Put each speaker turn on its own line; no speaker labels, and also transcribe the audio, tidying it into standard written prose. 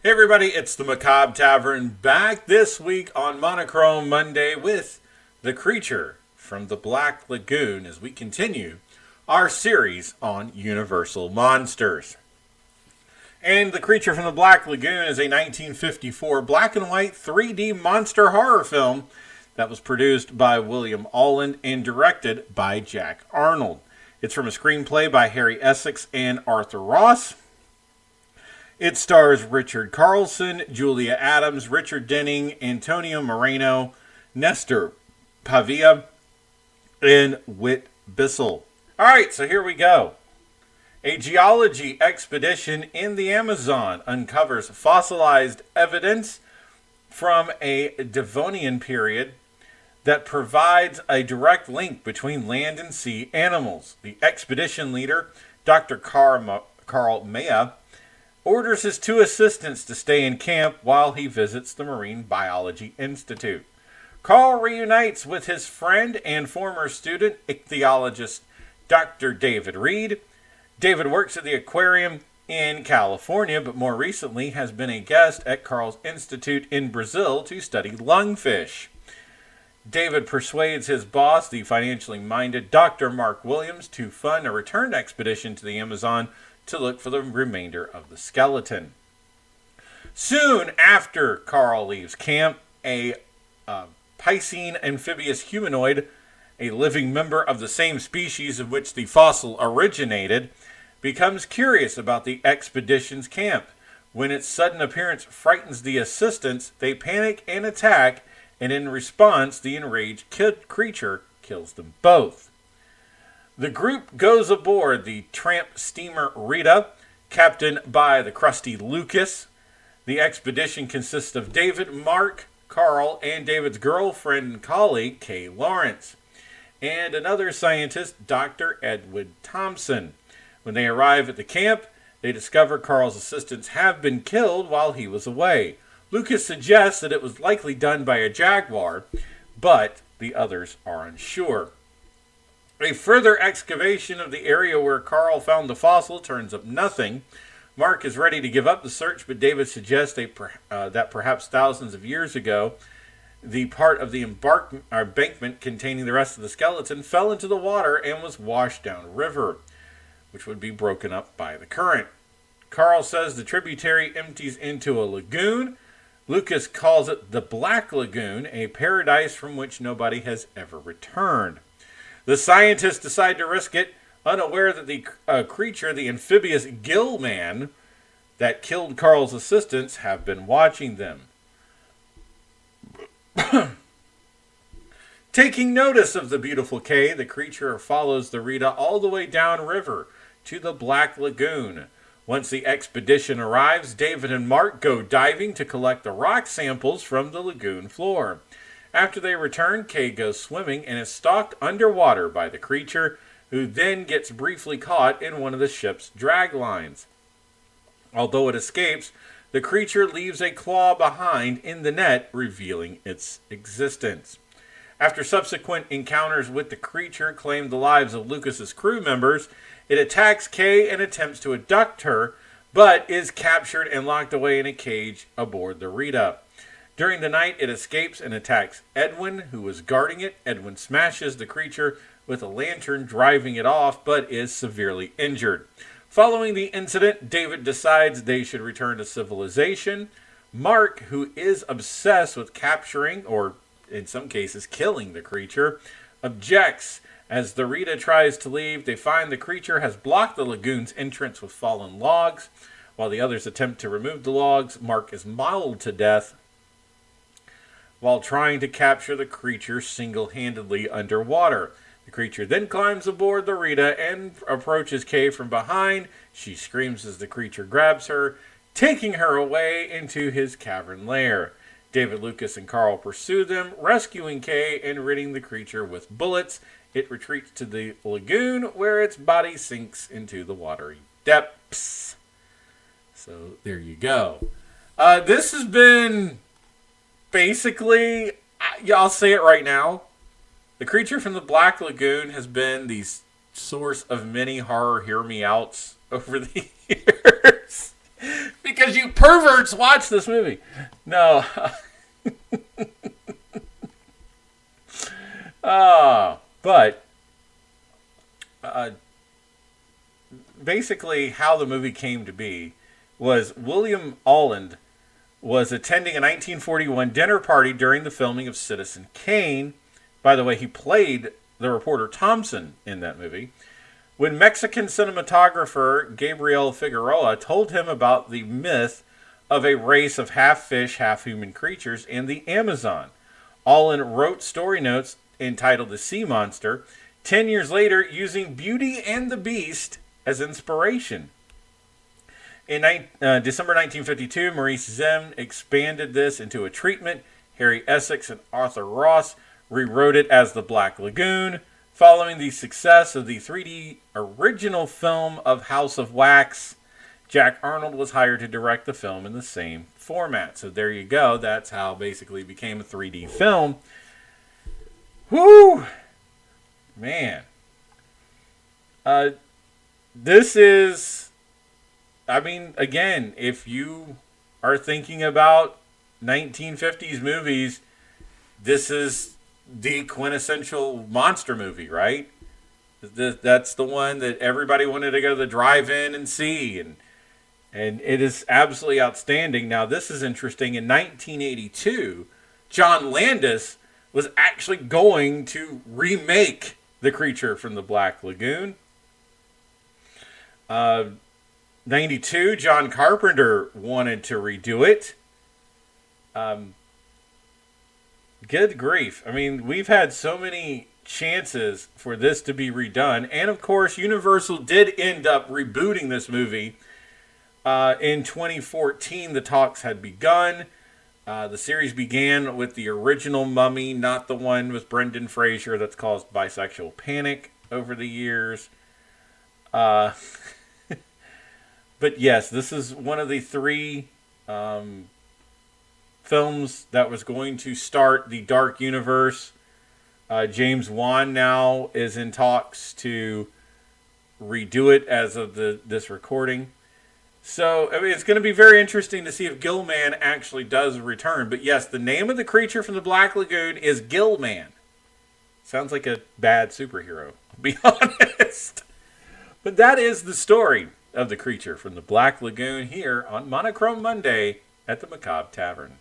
Hey everybody, it's the Macabre Tavern back this week on Monochrome Monday with The Creature from the Black Lagoon as we continue our series on Universal Monsters. And The Creature from the Black Lagoon is a 1954 black and white 3D monster horror film that was produced by William Alland and directed by Jack Arnold. It's from a screenplay by Harry Essex and Arthur Ross. It stars Richard Carlson, Julia Adams, Richard Denning, Antonio Moreno, Nestor Pavia, and Whit Bissell. Alright, so here we go. A geology expedition in the Amazon uncovers fossilized evidence from a Devonian period that provides a direct link between land and sea animals. The expedition leader, Dr. Carl Maya, orders his two assistants to stay in camp while he visits the Marine Biology Institute. Carl reunites with his friend and former student, ichthyologist Dr. David Reed. David works at the aquarium in California, but more recently has been a guest at Carl's Institute in Brazil to study lungfish. David persuades his boss, the financially minded Dr. Mark Williams, to fund a return expedition to the Amazon to look for the remainder of the skeleton. Soon after Carl leaves camp, a piscine amphibious humanoid, a living member of the same species of which the fossil originated, becomes curious about the expedition's camp. When its sudden appearance frightens the assistants, they panic and attack, and in response, the enraged creature kills them both. The group goes aboard the tramp steamer Rita, captained by the crusty Lucas. The expedition consists of David, Mark, Carl, and David's girlfriend and colleague, Kay Lawrence, and another scientist, Dr. Edward Thompson. When they arrive at the camp, they discover Carl's assistants have been killed while he was away. Lucas suggests that it was likely done by a jaguar, but the others are unsure. A further excavation of the area where Carl found the fossil turns up nothing. Mark is ready to give up the search, but David suggests that perhaps thousands of years ago, the part of the embankment containing the rest of the skeleton fell into the water and was washed downriver, which would be broken up by the current. Carl says the tributary empties into a lagoon. Lucas calls it the Black Lagoon, a paradise from which nobody has ever returned. The scientists decide to risk it, unaware that the creature, the amphibious gill man that killed Carl's assistants, have been watching them. Taking notice of the beautiful Kay, the creature follows the Rita all the way downriver to the Black Lagoon. Once the expedition arrives, David and Mark go diving to collect the rock samples from the lagoon floor. After they return, Kay goes swimming and is stalked underwater by the creature, who then gets briefly caught in one of the ship's drag lines. Although it escapes, the creature leaves a claw behind in the net, revealing its existence. After subsequent encounters with the creature claim the lives of Lucas's crew members, it attacks Kay and attempts to abduct her, but is captured and locked away in a cage aboard the Rita. During the night, it escapes and attacks Edwin, who was guarding it. Edwin smashes the creature with a lantern, driving it off, but is severely injured. Following the incident, David decides they should return to civilization. Mark, who is obsessed with capturing, or in some cases killing the creature, objects. As the Rita tries to leave, they find the creature has blocked the lagoon's entrance with fallen logs. While the others attempt to remove the logs, Mark is mauled to death while trying to capture the creature single-handedly underwater. The creature then climbs aboard the Rita and approaches Kay from behind. She screams as the creature grabs her, taking her away into his cavern lair. David, Lucas, and Carl pursue them, rescuing Kay and ridding the creature with bullets. It retreats to the lagoon, where its body sinks into the watery depths. So there you go. This has been basically, I'll say it right now, The Creature from the Black Lagoon has been the source of many horror hear-me-outs over the years. Because you perverts watch this movie. No. But basically how the movie came to be was William Alland was attending a 1941 dinner party during the filming of Citizen Kane. By the way, he played the reporter Thompson in that movie. When Mexican cinematographer Gabriel Figueroa told him about the myth of a race of half-fish, half-human creatures in the Amazon, Alland wrote story notes entitled The Sea Monster 10 years later using Beauty and the Beast as inspiration. In December 1952, Maurice Zim expanded this into a treatment. Harry Essex and Arthur Ross rewrote it as The Black Lagoon. Following the success of the 3D original film of House of Wax, Jack Arnold was hired to direct the film in the same format. So there you go. That's how basically it became a 3D film. Whoo! Man. This is, I mean, again, if you are thinking about 1950s movies, this is the quintessential monster movie, right? That's the one that everybody wanted to go to the drive-in and see, and it is absolutely outstanding. Now, this is interesting. In 1982, John Landis was actually going to remake The Creature from the Black Lagoon. 92, John Carpenter wanted to redo it. Good grief. I mean, we've had so many chances for this to be redone. And, of course, Universal did end up rebooting this movie. In 2014, the talks had begun. The series began with the original Mummy, not the one with Brendan Fraser that's caused bisexual panic over the years. But, yes, this is one of the three films that was going to start the Dark Universe. James Wan now is in talks to redo it as of this recording. So, I mean, it's going to be very interesting to see if Gilman actually does return. But yes, the name of the creature from the Black Lagoon is Gilman. Sounds like a bad superhero, I'll be honest. But that is the story of the creature from the Black Lagoon here on Monochrome Monday at the Macabre Tavern.